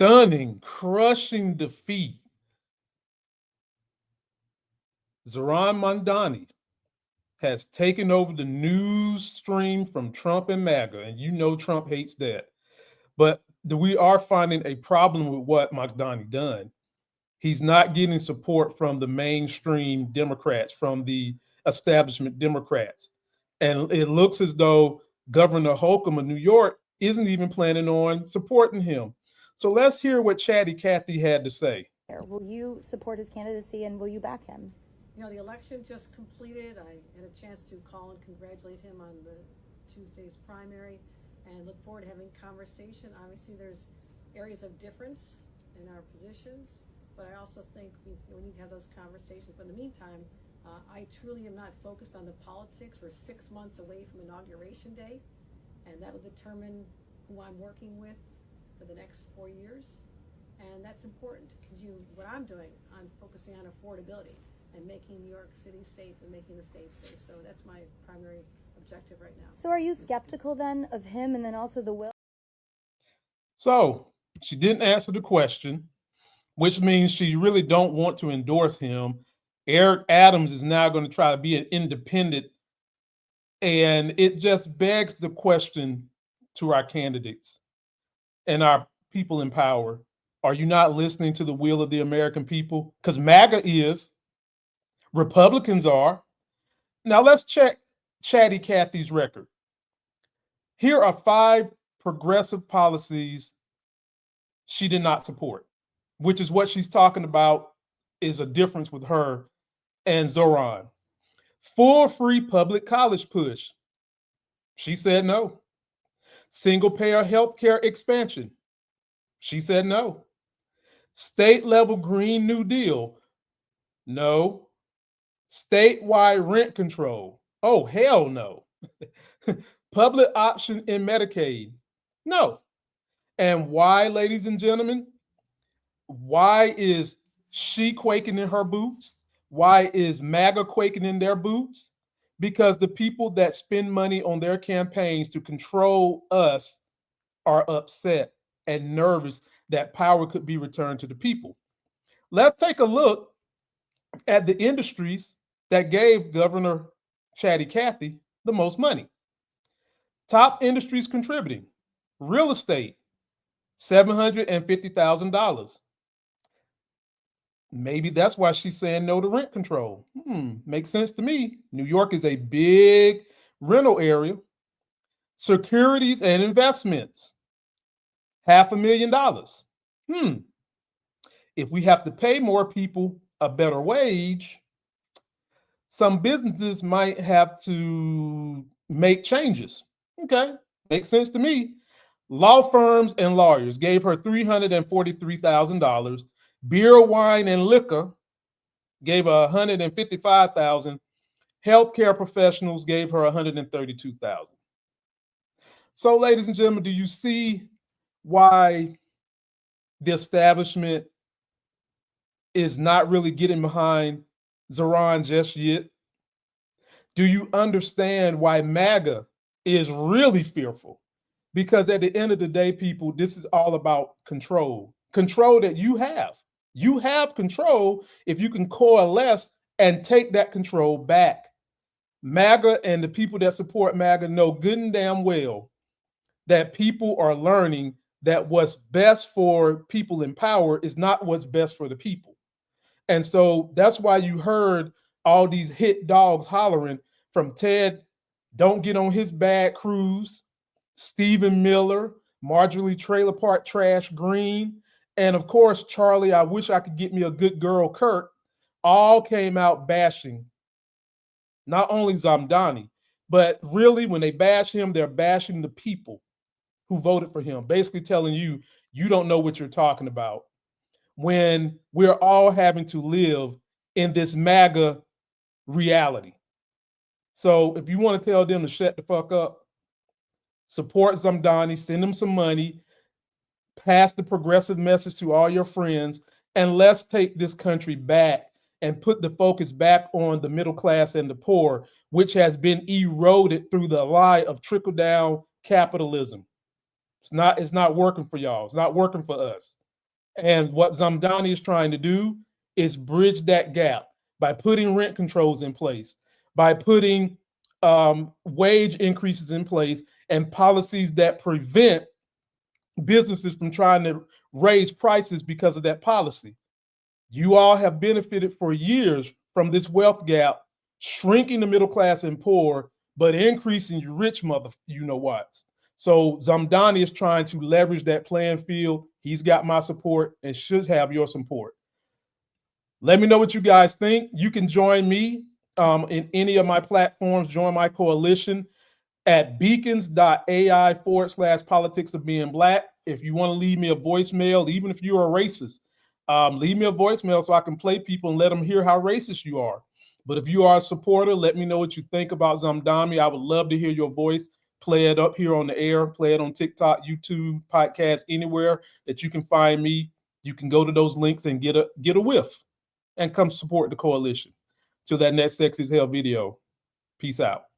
stunning, crushing defeat, Zoran Mamdani has taken over the news stream from Trump and MAGA, and you know Trump hates that. But we are finding a problem with what Mamdani done. He's not getting support from the mainstream Democrats, from the establishment Democrats. And it looks as though Governor Hochul of New York isn't even planning on supporting him. So let's hear what Chatty Cathy had to say. Will you support his candidacy and will you back him? You know, the election just completed. I had a chance to call and congratulate him on the Tuesday's primary and look forward to having conversation. Obviously, there's areas of difference in our positions, but I also think we need to have those conversations. But in the meantime, I truly am not focused on the politics. We're 6 months away from Inauguration Day, and that'll determine who I'm working with for the next 4 years. And that's important because what I'm doing, I'm focusing on affordability and making New York City safe and making the state safe. So that's my primary objective right now. So are you skeptical then of him and then also the will? So she didn't answer the question, which means she really don't want to endorse him. Eric Adams is now going to try to be an independent. And it just begs the question to our candidates and our people in power. Are you not listening to the will of the American people? Because MAGA is. Republicans are. Now let's check Chatty Cathy's record. Here are 5 progressive policies she did not support, which is what she's talking about is a difference with her and Zoran. Full free public college push. She said no. Single payer healthcare expansion. She said no. State level Green New Deal. No. Statewide rent control. Oh, hell no. Public option in Medicaid. No. And why, ladies and gentlemen? Why is she quaking in her boots? Why is MAGA quaking in their boots? Because the people that spend money on their campaigns to control us are upset and nervous that power could be returned to the people. Let's take a look at the industries that gave Governor Chatty Cathy the most money. Top industries contributing: real estate, $750,000. Maybe that's why she's saying no to rent control. Makes sense to me. New York is a big rental area. Securities and investments, $500,000. If we have to pay more people a better wage, some businesses might have to make changes. Okay, makes sense to me. Law firms and lawyers gave her $343,000. Beer, wine, and liquor gave her $155,000. Healthcare professionals gave her $132,000. So, ladies and gentlemen, do you see why the establishment is not really getting behind Zoran just yet? Do you understand why MAGA is really fearful? Because at the end of the day, people, this is all about control. Control that you have. You have control if you can coalesce and take that control back. MAGA and the people that support MAGA know good and damn well that people are learning that what's best for people in power is not what's best for the people. And so that's why you heard all these hit dogs hollering from Ted, don't get on his bad cruise, Stephen Miller, Marjorie Trailer Park Trash Green, and of course, Charlie, I wish I could get me a good girl, Kirk, all came out bashing not only Mamdani, but really when they bash him, they're bashing the people who voted for him, basically telling you, you don't know what you're talking about, when we're all having to live in this MAGA reality. So if you want to tell them to shut the fuck up, support Mamdani, send them some money, pass the progressive message to all your friends, and let's take this country back and put the focus back on the middle class and the poor, which has been eroded through the lie of trickle-down capitalism. It's not working for y'all. It's not working for us. And what Mamdani is trying to do is bridge that gap by putting rent controls in place, by putting wage increases in place, and policies that prevent businesses from trying to raise prices because of that policy. You all have benefited for years from this wealth gap, shrinking the middle class and poor, but increasing your rich mother, you know what. So Mamdani is trying to leverage that playing field. He's got my support and should have your support. Let me know what you guys think. You can join me in any of my platforms, join my coalition at beacons.ai/politics of being black. If you want to leave me a voicemail, even if you're a racist, leave me a voicemail so I can play people and let them hear how racist you are. But if you are a supporter, let me know what you think about Mamdani. I would love to hear your voice. Play it up here on the air, play it on TikTok, YouTube, podcast, anywhere that you can find me. You can go to those links and get a whiff and come support the coalition. Till that next Sexy as Hell video. Peace out.